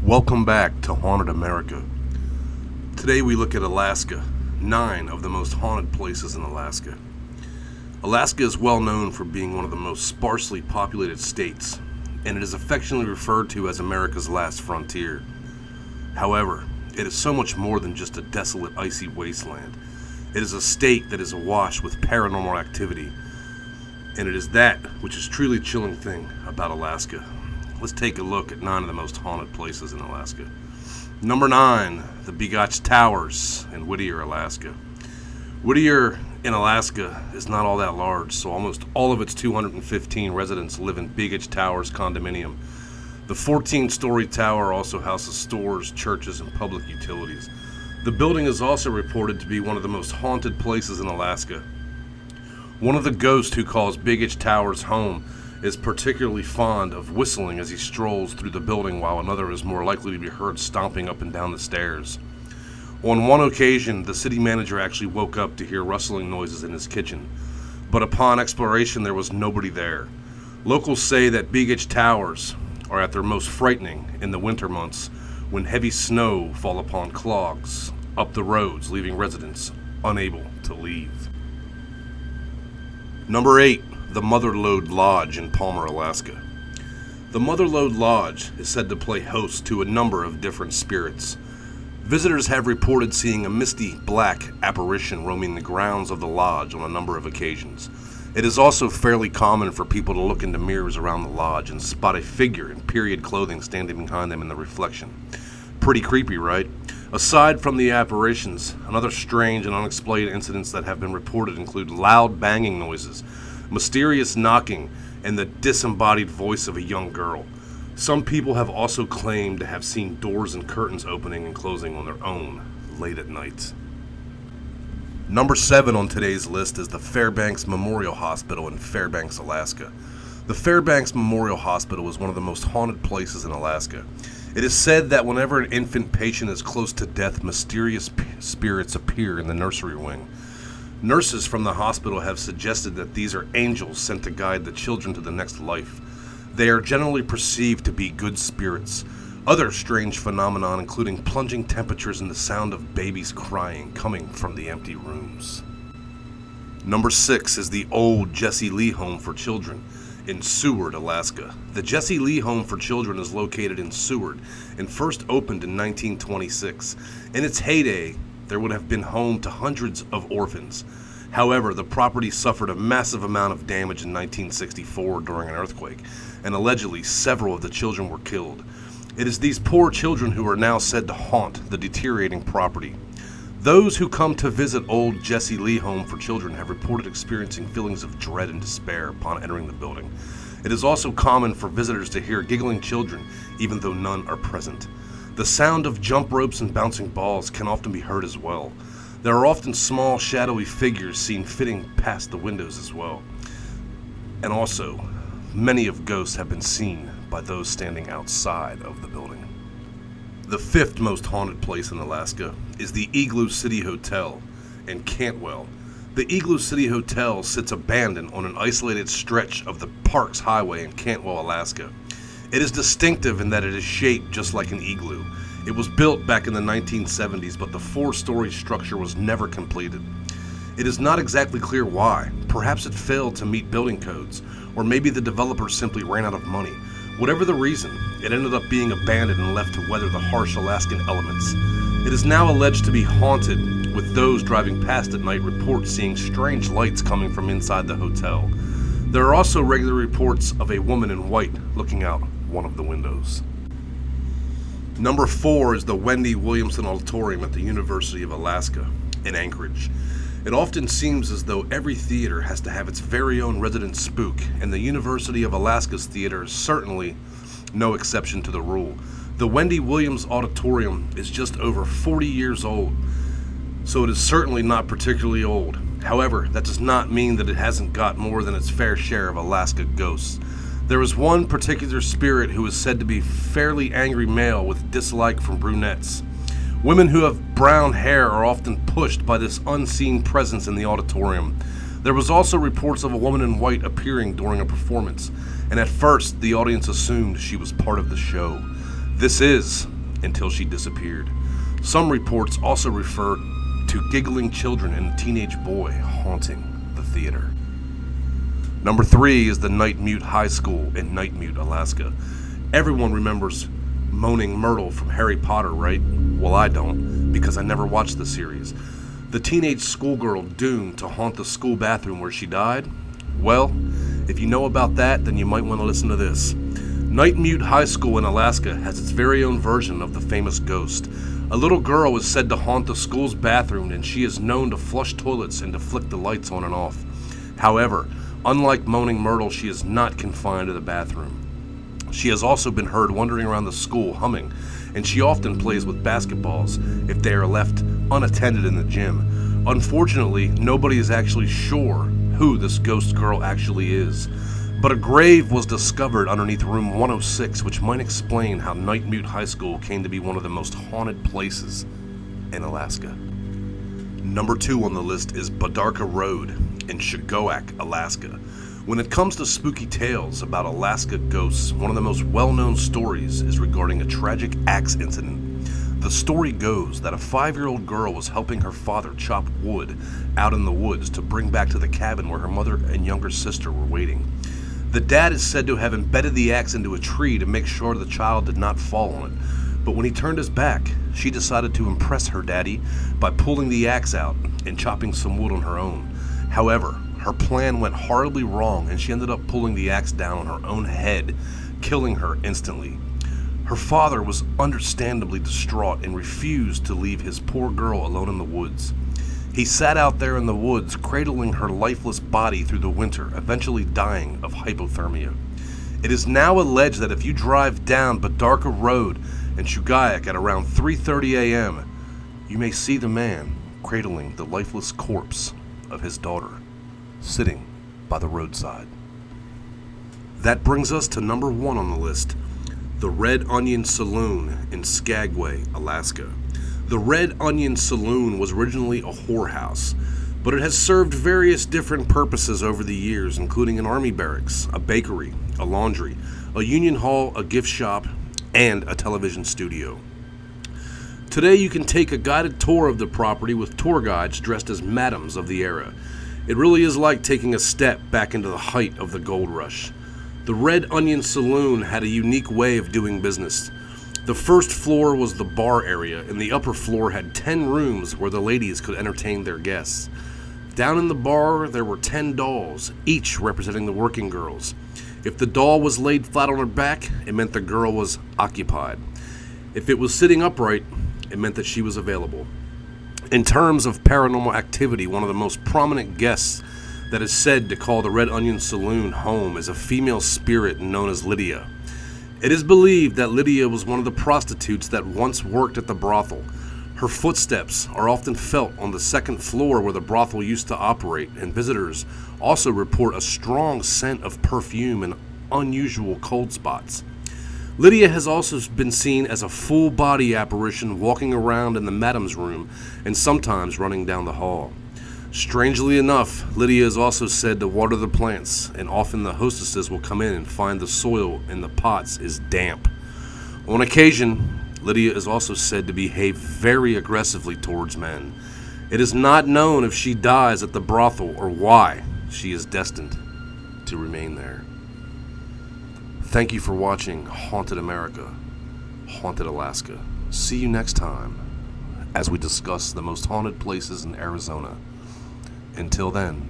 Welcome back to Haunted America. Today we look at Alaska, 9 of the most haunted places in Alaska. Alaska is well known for being one of the most sparsely populated states, and it is affectionately referred to as America's last frontier. However, it is so much more than just a desolate, icy wasteland. It is a state that is awash with paranormal activity, and it is that which is truly chilling thing about Alaska. Let's take a look at 9 of the most haunted places in Alaska. Number 9, the Begach Towers in Whittier, Alaska. Whittier in Alaska is not all that large, so almost all of its 215 residents live in Begach Towers condominium. The 14-story tower also houses stores, churches, and public utilities. The building is also reported to be one of the most haunted places in Alaska. One of the ghosts who calls Begach Towers home is particularly fond of whistling as he strolls through the building, while another is more likely to be heard stomping up and down the stairs. On one occasion, the city manager actually woke up to hear rustling noises in his kitchen, but upon exploration there was nobody there. Locals say that Begach Towers are at their most frightening in the winter months, when heavy snow fall upon clogs up the roads, leaving residents unable to leave. Number 8. The Motherlode Lodge in Palmer, Alaska. The Motherlode Lodge is said to play host to a number of different spirits. Visitors have reported seeing a misty black apparition roaming the grounds of the lodge on a number of occasions. It is also fairly common for people to look into mirrors around the lodge and spot a figure in period clothing standing behind them in the reflection. Pretty creepy, right? Aside from the apparitions, another strange and unexplained incidents that have been reported include loud banging noises, mysterious knocking, and the disembodied voice of a young girl. Some people have also claimed to have seen doors and curtains opening and closing on their own late at night. Number 7 on today's list is the Fairbanks Memorial Hospital in Fairbanks, Alaska. The Fairbanks Memorial Hospital is one of the most haunted places in Alaska. It is said that whenever an infant patient is close to death, mysterious spirits appear in the nursery wing. Nurses from the hospital have suggested that these are angels sent to guide the children to the next life. They are generally perceived to be good spirits. Other strange phenomena including plunging temperatures and the sound of babies crying coming from the empty rooms. Number 6 is the old Jesse Lee Home for Children in Seward, Alaska. The Jesse Lee Home for Children is located in Seward and first opened in 1926. In its heyday, there would have been home to hundreds of orphans. However, the property suffered a massive amount of damage in 1964 during an earthquake, and allegedly several of the children were killed. It is these poor children who are now said to haunt the deteriorating property. Those who come to visit old Jesse Lee Home for Children have reported experiencing feelings of dread and despair upon entering the building. It is also common for visitors to hear giggling children, even though none are present. The sound of jump ropes and bouncing balls can often be heard as well. There are often small, shadowy figures seen flitting past the windows as well. And also, many of ghosts have been seen by those standing outside of the building. The 5th most haunted place in Alaska is the Igloo City Hotel in Cantwell. The Igloo City Hotel sits abandoned on an isolated stretch of the Parks Highway in Cantwell, Alaska. It is distinctive in that it is shaped just like an igloo. It was built back in the 1970s, but the 4-story structure was never completed. It is not exactly clear why. Perhaps it failed to meet building codes, or maybe the developer simply ran out of money. Whatever the reason, it ended up being abandoned and left to weather the harsh Alaskan elements. It is now alleged to be haunted, with those driving past at night report seeing strange lights coming from inside the hotel. There are also regular reports of a woman in white looking out one of the windows. Number 4 is the Wendy Williamson Auditorium at the University of Alaska in Anchorage. It often seems as though every theater has to have its very own resident spook, and the University of Alaska's theater is certainly no exception to the rule. The Wendy Williams Auditorium is just over 40 years old, so it is certainly not particularly old. However, that does not mean that it hasn't got more than its fair share of Alaska ghosts. There is one particular spirit who is said to be fairly angry male with dislike from brunettes. Women who have brown hair are often pushed by this unseen presence in the auditorium. There was also reports of a woman in white appearing during a performance, and at first the audience assumed she was part of the show. This is until she disappeared. Some reports also refer to giggling children and a teenage boy haunting the theater. Number 3 is the Nightmute High School in Nightmute, Alaska. Everyone remembers Moaning Myrtle from Harry Potter, right? Well, I don't, because I never watched the series. The teenage schoolgirl doomed to haunt the school bathroom where she died? Well, if you know about that, then you might want to listen to this. Nightmute High School in Alaska has its very own version of the famous ghost. A little girl is said to haunt the school's bathroom, and she is known to flush toilets and to flick the lights on and off. However, unlike Moaning Myrtle, she is not confined to the bathroom. She has also been heard wandering around the school humming, and she often plays with basketballs if they are left unattended in the gym. Unfortunately, nobody is actually sure who this ghost girl actually is, but a grave was discovered underneath room 106, which might explain how Nightmute High School came to be one of the most haunted places in Alaska. Number 2 on the list is Badarka Road in Shigowak, Alaska. When it comes to spooky tales about Alaska ghosts, one of the most well-known stories is regarding a tragic axe incident. The story goes that a 5-year-old girl was helping her father chop wood out in the woods to bring back to the cabin where her mother and younger sister were waiting. The dad is said to have embedded the axe into a tree to make sure the child did not fall on it, but when he turned his back, she decided to impress her daddy by pulling the axe out and chopping some wood on her own. However, her plan went horribly wrong, and she ended up pulling the axe down on her own head, killing her instantly. Her father was understandably distraught and refused to leave his poor girl alone in the woods. He sat out there in the woods, cradling her lifeless body through the winter, eventually dying of hypothermia. It is now alleged that if you drive down Badarka Road in Shigowak at around 3:30 a.m., you may see the man cradling the lifeless corpse of his daughter, sitting by the roadside. That brings us to number 1 on the list, the Red Onion Saloon in Skagway, Alaska. The Red Onion Saloon was originally a whorehouse, but it has served various different purposes over the years, including an army barracks, a bakery, a laundry, a union hall, a gift shop, and a television studio. Today you can take a guided tour of the property with tour guides dressed as madams of the era. It really is like taking a step back into the height of the gold rush. The Red Onion Saloon had a unique way of doing business. The first floor was the bar area, and the upper floor had 10 rooms where the ladies could entertain their guests. Down in the bar, there were 10 dolls, each representing the working girls. If the doll was laid flat on her back, it meant the girl was occupied. If it was sitting upright, it meant that she was available. In terms of paranormal activity, one of the most prominent guests that is said to call the Red Onion Saloon home is a female spirit known as Lydia. It is believed that Lydia was one of the prostitutes that once worked at the brothel. Her footsteps are often felt on the second floor where the brothel used to operate, and visitors also report a strong scent of perfume and unusual cold spots. Lydia has also been seen as a full-body apparition walking around in the madam's room and sometimes running down the hall. Strangely enough, Lydia is also said to water the plants, and often the hostesses will come in and find the soil in the pots is damp. On occasion, Lydia is also said to behave very aggressively towards men. It is not known if she dies at the brothel or why she is destined to remain there. Thank you for watching Haunted America, Haunted Alaska. See you next time as we discuss the most haunted places in Arizona. Until then,